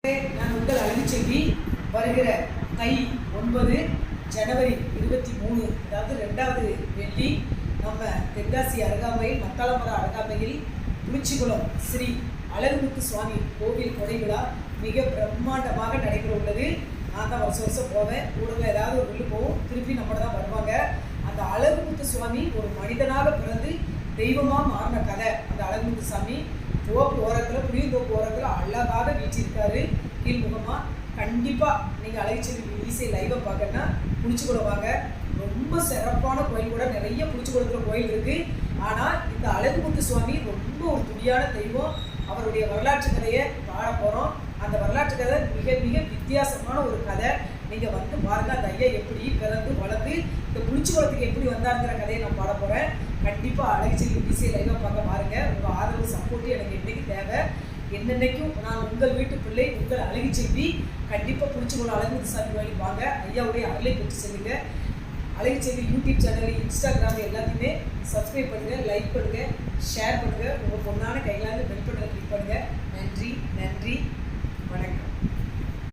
நான் உங்கள் அழகுச்செல்வி வருகிற தை 9 ஜனவரி 23 அதாவது 2வது வெள்ளி நம்ம தென்காசி அருகாமையில் மத்தாளமரம் அருகாமையில் புளிச்சிக்குளம் ஸ்ரீ அழகுமுத்து சுவாமி கோவில் கொடை விழா மிக பிரம்மாண்டமாக நடைபெற உள்ளது. நான் தான் வருஷம் போவேன். கூடவே ஏதாவது ஒரு வில்லு போகும், திருப்பி நம்ம தான் வருவாங்க. அந்த அழகுமுத்து சுவாமி ஒரு மனிதனாக பிறந்து தெய்வமாக மாறின கதை. அந்த அழகுமுத்து சாமி தோப்பு ஓரத்தில் புளியந்தோப்பு ஓரத்தில் அழகாக வீச்சிருக்காரு கீழ்முகமாக. கண்டிப்பாக நீங்கள் அழகுச்செல்வி ஈஸி லைவை பார்க்கணுன்னா புளிச்சிக்குளம் வாங்க. ரொம்ப சிறப்பான கோயில் கூட, நிறைய புளிச்சிக்குளத்தில் கோயில் இருக்குது. ஆனால் இந்த அழகுமுத்து சுவாமி ரொம்ப ஒரு துடியான தெய்வம். அவருடைய வரலாற்று கதையை பாட போகிறோம். அந்த வரலாற்று கதை மிக மிக வித்தியாசமான ஒரு கதை. நீங்கள் வந்து பாருங்கள், அந்த ஐயா எப்படி பிறந்து வளர்ந்து இந்த புளிச்சிக்குளத்துக்கு எப்படி வந்தாருங்கிற கதையை நான் பாட போகிறேன். கண்டிப்பாக அழகுச்செல்வி ஈஸி லைவாக பார்க்க பாருங்கள். உங்கள் ஆதரவு சப்போர்ட்டு எனக்கு என்றைக்கு தேவை. என்னென்னைக்கும் நான் உங்கள் வீட்டு பிள்ளை, உங்கள் அழகுச்செல்வி. கண்டிப்பாக புளிச்சிக்குளம் அழகுமுத்து சாமி கோயில் வாங்க. ஐயாவுடைய அருளை பெற்று செல்லுங்க. அழகுச்செல்வி யூடியூப் சேனல், இன்ஸ்டாகிராம் எல்லாத்தையுமே சப்ஸ்கிரைப் பண்ணுங்கள், லைக் பண்ணுங்கள், ஷேர் பண்ணுங்கள். உங்கள் பொண்ணான கையிலாந்து பெல் பட்டனை கிளிக் பண்ணுங்கள். நன்றி நன்றி.